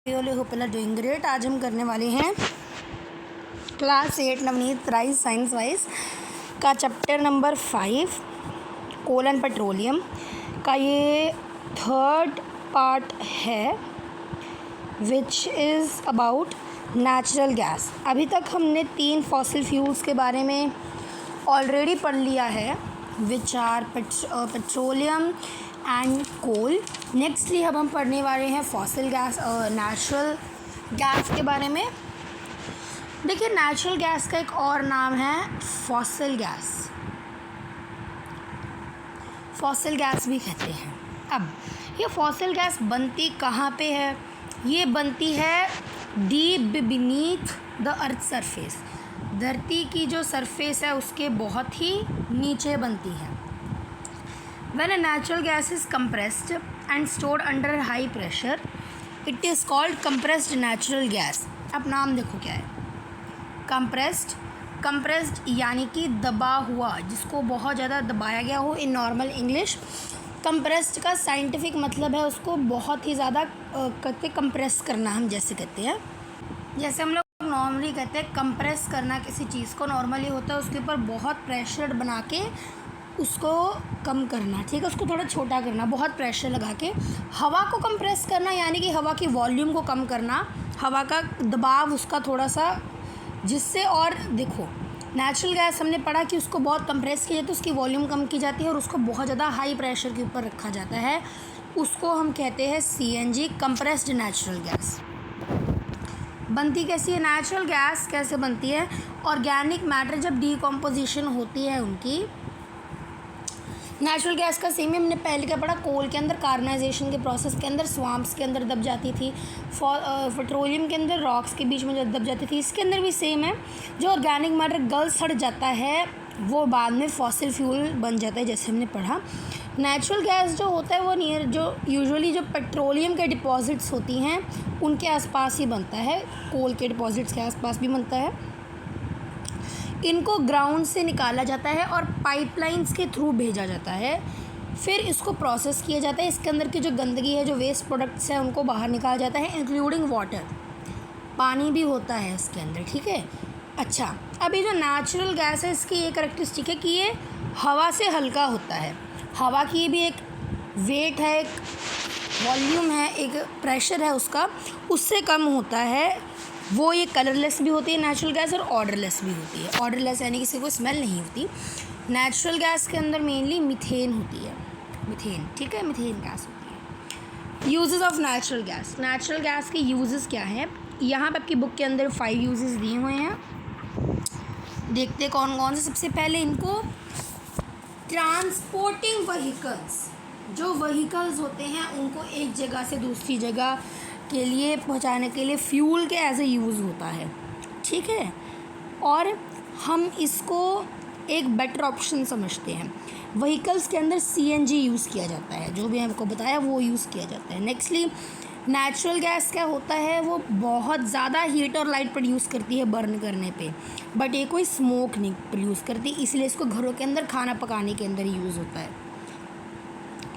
होपला doing great. आज हम करने वाले हैं class 8 Navneet prize science wise का चैप्टर नंबर 5 कोलन पेट्रोलियम का ये थर्ड पार्ट है which is about natural gas. अभी तक हमने 3 फॉसिल फ्यूल्स के बारे में ऑलरेडी पढ़ लिया है which are petroleum and coal. Nextly अब हम पढ़ने वाले हैं फॉसिल गैस नेचुरल गैस के बारे में। देखिए, नेचुरल गैस का एक और नाम है फॉसिल गैस, फॉसिल गैस भी कहते हैं। अब ये फॉसिल गैस बनती कहाँ पे है? ये बनती है deep beneath the earth surface, धरती की जो सरफेस है उसके बहुत ही नीचे बनती है। When a natural gas is compressed and stored under high pressure, it is called compressed natural gas। अब नाम देखो क्या है, compressed यानी कि दबा हुआ, जिसको बहुत ज़्यादा दबाया गया हो इन नॉर्मल इंग्लिश। compressed का साइंटिफिक मतलब है उसको बहुत ही ज़्यादा कहते कंप्रेस करना, हम जैसे कहते हैं, जैसे हम लोग नॉर्मली कहते हैं कंप्रेस करना किसी चीज़ को, नॉर्मली होता है उसके ऊपर बहुत प्रेशर बना के उसको कम करना, ठीक है, उसको थोड़ा छोटा करना, बहुत प्रेशर लगा के। हवा को कंप्रेस करना यानी कि हवा की वॉल्यूम को कम करना, हवा का दबाव उसका थोड़ा सा, जिससे, और देखो नेचुरल गैस हमने पढ़ा कि उसको बहुत कंप्रेस किया जाता है, उसकी वॉल्यूम कम की जाती है और उसको बहुत ज़्यादा हाई प्रेशर के ऊपर रखा जाता है, उसको हम कहते हैं CNG, कंप्रेस्ड नेचुरल गैस। बनती कैसी है नेचुरल गैस? कैसे बनती है? ऑर्गेनिक मैटर जब डीकम्पोजिशन होती है उनकी, नेचुरल गैस का सेम ही हमने पहले क्या पढ़ा, कोल के अंदर कार्बनाइजेशन के प्रोसेस के अंदर स्वाम्प्स के अंदर दब जाती थी, पेट्रोलियम के अंदर रॉक्स के बीच में दब जाती थी। इसके अंदर भी सेम है, जो ऑर्गेनिक मैटर गल सड़ जाता है वो बाद में फॉसिल फ्यूल बन जाता है, जैसे हमने पढ़ा। नेचुरल गैस जो होता है वो नियर जो यूजुअली जो पेट्रोलियम के डिपॉजिट्स होती हैं उनके आसपास ही बनता है, कोल के डिपॉजिट्स के आसपास भी बनता है। इनको ग्राउंड से निकाला जाता है और पाइपलाइंस के थ्रू भेजा जाता है, फिर इसको प्रोसेस किया जाता है। इसके अंदर की जो गंदगी है, जो वेस्ट प्रोडक्ट्स हैं, उनको बाहर निकाला जाता है, इंक्लूडिंग वाटर, पानी भी होता है इसके अंदर, ठीक है। अच्छा, अभी जो नेचुरल गैस है इसकी ये करैक्टरिस्टिक है कि ये हवा से हल्का होता है। हवा की भी एक वेट है, एक वॉल्यूम है, एक प्रेशर है उसका, उससे कम होता है वो। ये कलरलेस भी होती है नेचुरल गैस और ऑर्डरलेस भी होती है। ऑर्डरलेस यानी किसी को स्मेल नहीं होती। नेचुरल गैस के अंदर मेनली मीथेन होती है, मीथेन, ठीक है, मीथेन गैस होती है। Uses of natural gas, natural gas के यूजेस क्या हैं? यहाँ पे आपकी बुक के अंदर 5 यूजेस दिए हुए हैं, देखते कौन कौन से। सबसे पहले इनको ट्रांसपोर्टिंग व्हीकल्स, जो व्हीकल्स होते हैं उनको एक जगह से दूसरी जगह के लिए पहुंचाने के लिए फ्यूल के एज ए यूज़ होता है, ठीक है। और हम इसको एक बेटर ऑप्शन समझते हैं। व्हीकल्स के अंदर CNG यूज़ किया जाता है, जो भी हमको बताया वो यूज़ किया जाता है। नेक्स्टली नेचुरल गैस क्या होता है, वो बहुत ज़्यादा हीट और लाइट प्रोड्यूस करती है बर्न करने पे, बट ये कोई स्मोक नहीं प्रोड्यूस करती, इसलिए इसको घरों के अंदर खाना पकाने के अंदर यूज़ होता है,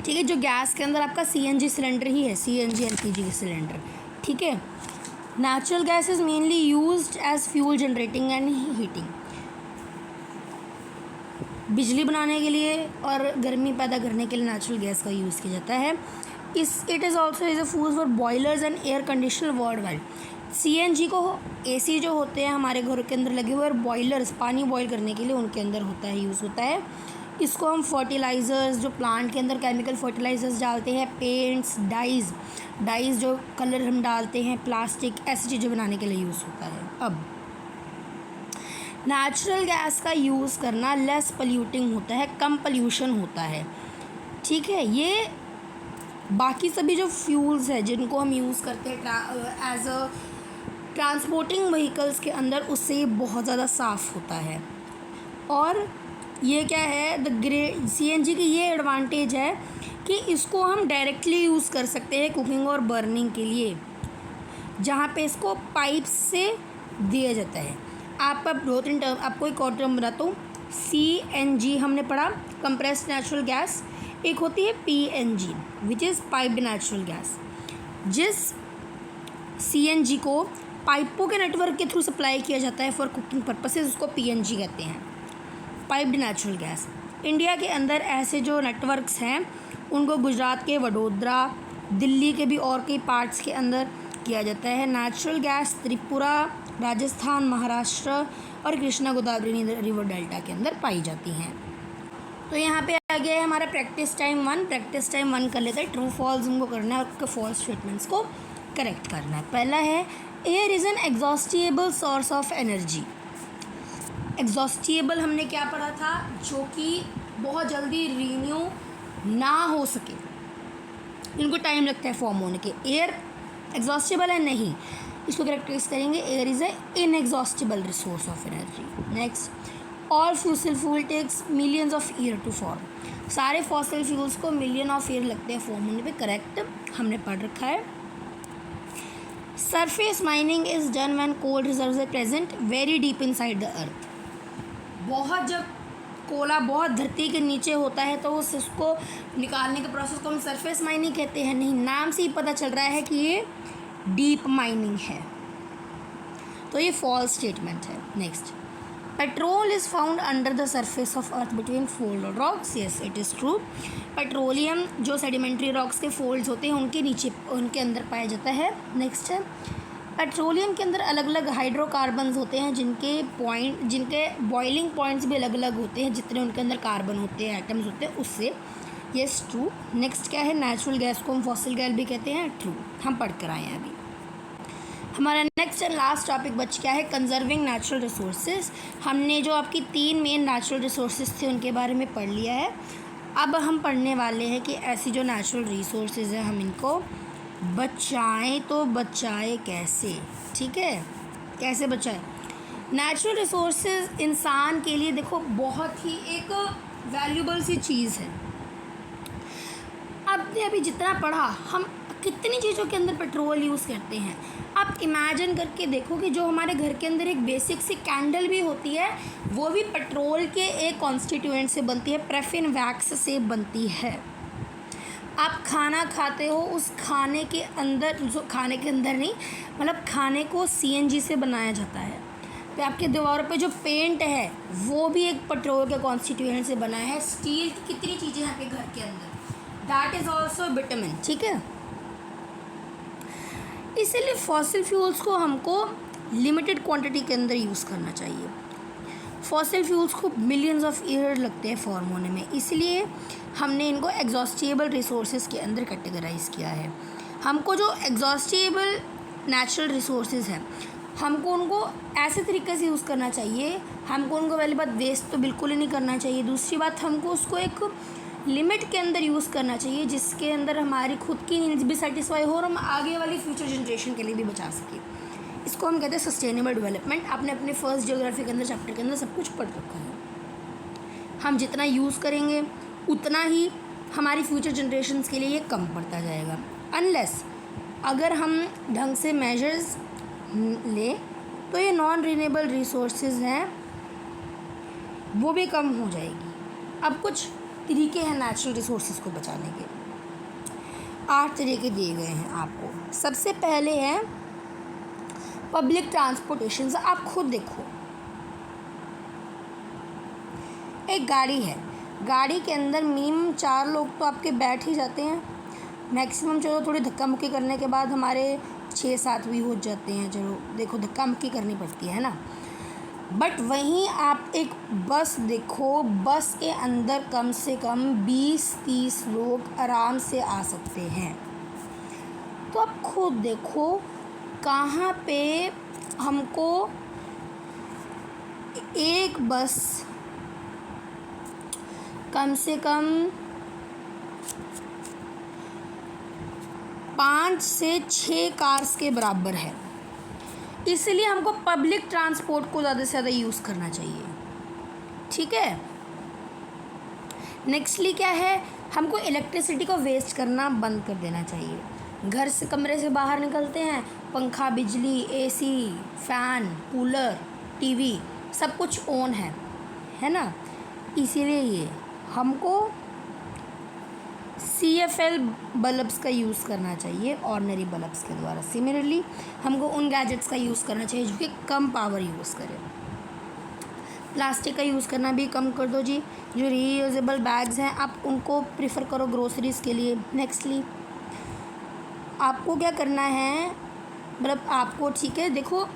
ठीक है। जो गैस के अंदर आपका CNG सिलेंडर ही है, CNG LPG सिलेंडर, ठीक है। Natural gas is mainly used as fuel generating and heating, बिजली बनाने के लिए और गर्मी पैदा करने के लिए नेचुरल गैस का यूज़ किया जाता है। It is also is a food for boilers and air conditioner world wide. CNG को AC जो होते हैं हमारे घरों के अंदर लगे हुए, और बॉयलर्स पानी बॉयल करने के लिए उनके अंदर होता है, यूज़ होता है। इसको हम फर्टिलाइज़र्स, जो प्लांट के अंदर केमिकल फर्टिलाइज़र्स डालते हैं, पेंट्स, डाइज़ जो कलर हम डालते हैं, प्लास्टिक, ऐसी चीज़ें बनाने के लिए यूज़ होता है। अब नेचुरल गैस का यूज़ करना लेस पोल्यूटिंग होता है, कम पोल्यूशन होता है, ठीक है। ये बाकी सभी जो फ्यूल्स है जिनको हम यूज़ करते हैं एज अ ट्रांसपोर्टिंग व्हीकल्स के अंदर, उससे ये बहुत ज़्यादा साफ़ होता है। और ये क्या है, CNG की ये एडवांटेज है कि इसको हम डायरेक्टली यूज़ कर सकते हैं कुकिंग और बर्निंग के लिए, जहाँ पे इसको पाइप से दिया जाता है। आप अब 2-3 टर्म, आपको एक और टर्म बताता हूँ। CNG हमने पढ़ा, कंप्रेस्ड नेचुरल गैस। एक होती है PNG which is piped natural gas. जिस सीएनजी को पाइपों के नेटवर्क के थ्रू सप्लाई किया जाता है फॉर कुकिंग पर्पसेस, उसको पीएनजी कहते हैं, पाइप्ड नेचुरल गैस। इंडिया के अंदर ऐसे जो नेटवर्क्स हैं उनको गुजरात के वडोदरा, दिल्ली के भी और कई पार्ट्स के अंदर किया जाता है। नेचुरल गैस त्रिपुरा, राजस्थान, महाराष्ट्र और कृष्णा गोदावरी रिवर डेल्टा के अंदर पाई जाती हैं। तो यहाँ पे आ गया है हमारा प्रैक्टिस टाइम 1। प्रैक्टिस टाइम 1 कर लेते हैं। ट्रू फॉल्स हमको करना है और फॉल्स स्टेटमेंट्स को करेक्ट करना है। पहला है air is an exhaustible source of energy. Exhaustible हमने क्या पढ़ा था, जो कि बहुत जल्दी रिन्यू ना हो सके, इनको टाइम लगता है फॉर्म होने के। एयर एग्जॉस्टिबल है नहीं, इसको करेक्टराइज करेंगे air is a inexhaustible resource of energy. Next, all fossil fuel takes millions of year to form. सारे फॉसिल फ्यूल्स को मिलियन ऑफ ईयर लगते हैं फॉर्म होने पे, करेक्ट हमने पढ़ रखा है। Surface mining is done when coal reserves are present very deep inside the earth. बहुत जब कोला बहुत धरती के नीचे होता है तो उसको निकालने के प्रोसेस को हम सरफेस माइनिंग कहते हैं। नहीं, नाम से ही पता चल रहा है कि ये डीप माइनिंग है, तो ये फॉल्स स्टेटमेंट है। Next, petrol is found under the surface of earth between fold rocks. Yes, it is true. Petroleum जो सेडिमेंट्री रॉक्स के फोल्ड्स होते हैं उनके नीचे, उनके अंदर पाया जाता है। नेक्स्ट है, पेट्रोलियम के अंदर अलग अलग हाइड्रोकार्बन्स होते हैं जिनके बॉइलिंग पॉइंट्स भी अलग अलग होते हैं, जितने उनके अंदर कार्बन होते हैं, एटम्स होते हैं उससे। Yes, true. नेक्स्ट क्या है, नेचुरल गैस को हम फॉसिल गैस भी कहते हैं। ट्रू, हम पढ़ कर आए हैं अभी। हमारा नेक्स्ट एंड लास्ट टॉपिक बच क्या है, कंजर्विंग नेचुरल रिसोर्सेज। हमने जो आपकी 3 मेन नेचुरल रिसोर्सेज थे उनके बारे में पढ़ लिया है। अब हम पढ़ने वाले हैं कि ऐसी जो नेचुरल रिसोर्सेज हैं हम इनको बचाएं, तो बचाएं कैसे। ठीक है, कैसे बचाएं। नेचुरल रिसोर्सेज इंसान के लिए देखो बहुत ही एक वैल्यूबल सी चीज़ है। आपने अभी जितना पढ़ा, हम कितनी चीज़ों के अंदर पेट्रोल यूज़ करते हैं। आप इमेजिन करके देखो कि जो हमारे घर के अंदर एक बेसिक सी कैंडल भी होती है वो भी पेट्रोल के एक कॉन्स्टिट्यूएंट से बनती है, पैराफिन वैक्स से बनती है। आप खाना खाते हो, उस खाने के अंदर, जो खाने के अंदर नहीं मतलब खाने को सीएनजी से बनाया जाता है। तो आपके दीवारों पे जो पेंट है वो भी एक पेट्रोल के कॉन्स्टिट्यूएंट से बना है। स्टील की कितनी चीज़ें हैं आपके घर के अंदर, दैट इज़ ऑल्सो विटामिन। ठीक है, इसीलिए फॉसिल फ्यूल्स को हमको लिमिटेड क्वांटिटी के अंदर यूज़ करना चाहिए। फॉसिल फ्यूल्स को मिलियंस ऑफ ईयर लगते हैं फॉर्म होने में, इसलिए हमने इनको एग्जॉस्टिबल रिसोर्सेज के अंदर कैटेगराइज किया है। हमको जो एग्जॉस्टिबल नेचुरल रिसोर्सेज हैं हमको उनको ऐसे तरीके से यूज़ करना चाहिए। हमको उनको पहली बात वेस्ट तो बिल्कुल ही नहीं करना चाहिए। दूसरी बात, हमको उसको एक लिमिट के अंदर यूज़ करना चाहिए जिसके अंदर हमारी खुद की नीड्स भी सेटिस्फाई हो और हम आगे वाली फ्यूचर जनरेशन के लिए भी बचा सकें। इसको हम कहते हैं सस्टेनेबल डेवलपमेंट। आपने अपने फर्स्ट ज्योग्राफी के अंदर चैप्टर के अंदर सब कुछ पढ़ रखा है। हम जितना यूज़ करेंगे उतना ही हमारी फ्यूचर जनरेशन्स के लिए ये कम पड़ता जाएगा। अनलेस अगर हम ढंग से मेजर्स लें तो ये नॉन रिन्यूएबल रिसोर्सेज हैं वो भी कम हो जाएगी। अब कुछ तरीके हैं नेचुरल रिसोर्सेज को बचाने के। 8 तरीके दिए गए हैं आपको। सबसे पहले है पब्लिक ट्रांसपोर्टेशन। आप खुद देखो, एक गाड़ी है, गाड़ी के अंदर मिनिमम 4 लोग तो आपके बैठ ही जाते हैं मैक्सिमम। चलो थोड़ी धक्का मुक्की करने के बाद हमारे 6-7 भी हो जाते हैं, चलो देखो धक्का मुक्की करनी पड़ती है ना। बट वहीं आप एक बस देखो, बस के अंदर कम से कम 20-30 लोग आराम से आ सकते हैं। तो आप खुद देखो कहाँ पे हमको एक बस कम से कम 5 से 6 कार्स के बराबर है। इसलिए हमको पब्लिक ट्रांसपोर्ट को ज़्यादा से ज़्यादा यूज़ करना चाहिए। ठीक है, नेक्स्टली क्या है, हमको इलेक्ट्रिसिटी को वेस्ट करना बंद कर देना चाहिए। घर से, कमरे से बाहर निकलते हैं, पंखा, बिजली, एसी, फ़ैन, कूलर, टीवी सब कुछ ऑन है ना। इसीलिए ये हमको CFL बल्ब्स का यूज़ करना चाहिए ऑर्डिनरी बल्ब्स के द्वारा। सिमिलरली हमको उन गैजेट्स का यूज़ करना चाहिए जो कि कम पावर यूज़ करें। प्लास्टिक का यूज़ करना भी कम कर दो जी। जो रीयूजेबल बैग्स हैं आप उनको प्रिफ़र करो ग्रोसरीज़ के लिए। नेक्स्टली आपको क्या करना है, मतलब आपको ठीक है, देखो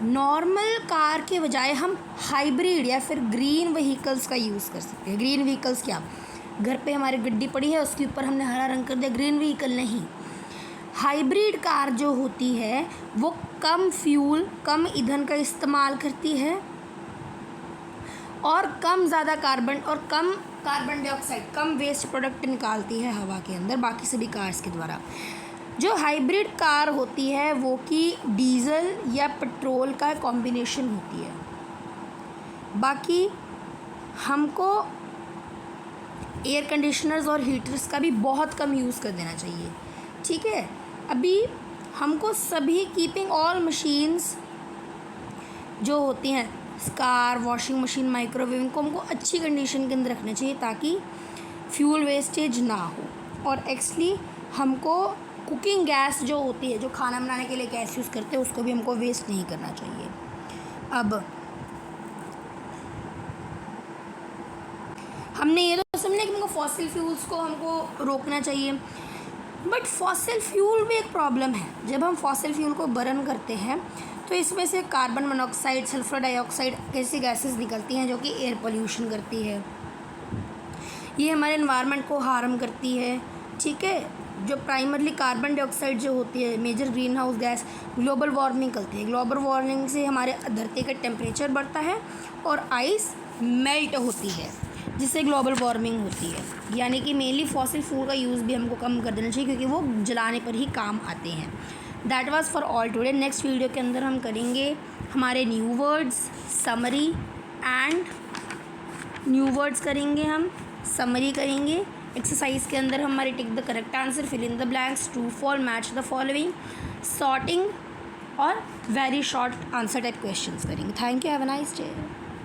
नॉर्मल कार के बजाय हम हाइब्रिड या फिर ग्रीन व्हीकल्स का यूज़ कर सकते हैं। ग्रीन व्हीकल्स क्या, घर पे हमारी गड्डी पड़ी है उसके ऊपर हमने हरा रंग कर दिया, ग्रीन व्हीकल नहीं। हाइब्रिड कार जो होती है वो कम फ्यूल, कम ईंधन का इस्तेमाल करती है और कम ज़्यादा कार्बन और कम कार्बन डाइऑक्साइड, कम वेस्ट प्रोडक्ट निकालती है हवा के अंदर बाकी सभी कार्स के द्वारा। जो हाइब्रिड कार होती है वो कि डीजल या पेट्रोल का कॉम्बिनेशन होती है। बाकी हमको एयर कंडीशनर्स और हीटर्स का भी बहुत कम यूज़ कर देना चाहिए, ठीक है। अभी हमको सभी कीपिंग ऑल मशीन्स जो होती हैं, कार, वॉशिंग मशीन, माइक्रोवेव, इनको हमको अच्छी कंडीशन के अंदर रखना चाहिए ताकि फ्यूल वेस्टेज ना हो। और एक्चुअली हमको कुकिंग गैस जो होती है, जो खाना बनाने के लिए गैस यूज़ करते हैं, उसको भी हमको वेस्ट नहीं करना चाहिए। अब हमने ये तो समझा कि हमको फॉसिल फ्यूल्स को हमको रोकना चाहिए, बट फॉसिल फ्यूल भी एक प्रॉब्लम है। जब हम फॉसिल फ्यूल को बर्न करते हैं तो इसमें से कार्बन मोनोऑक्साइड, सल्फर डाइऑक्साइड ऐसी गैसेस निकलती हैं जो कि एयर पोल्यूशन करती है। ये हमारे एनवायरनमेंट को हार्म करती है, ठीक है। जो प्राइमरली कार्बन डाइऑक्साइड जो होती है major greenhouse gas, global warming करती है। ग्लोबल वार्मिंग से हमारे धरती का टेम्परेचर बढ़ता है और आइस मेल्ट होती है, जिससे ग्लोबल वार्मिंग होती है। यानी कि मेनली फॉसिल फ्यूल का यूज़ भी हमको कम कर देना चाहिए क्योंकि वो जलाने पर ही काम आते हैं। That was for all today. Next video के अंदर हम करेंगे हमारे new words, summary and new words करेंगे, हम समरी करेंगे। एक्सरसाइज के अंदर हमारे tick the correct answer, fill in the blanks, true false, match the following, sorting और very short answer type questions करेंगे। Thank you, have a nice day.